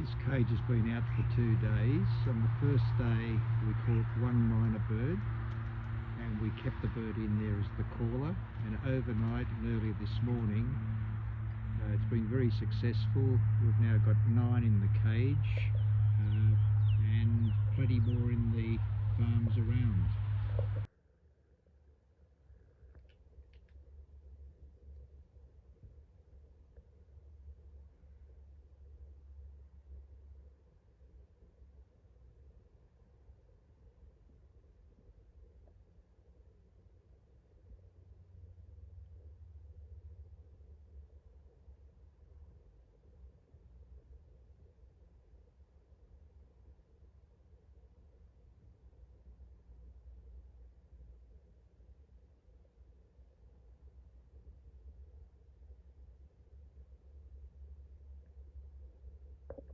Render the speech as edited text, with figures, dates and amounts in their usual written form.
This cage has been out for 2 days. On the first day we caught one Mynah bird and we kept the bird in there as the caller, and overnight and earlier this morning it's been very successful. We've now got 9 in the cage and plenty more in the farms around.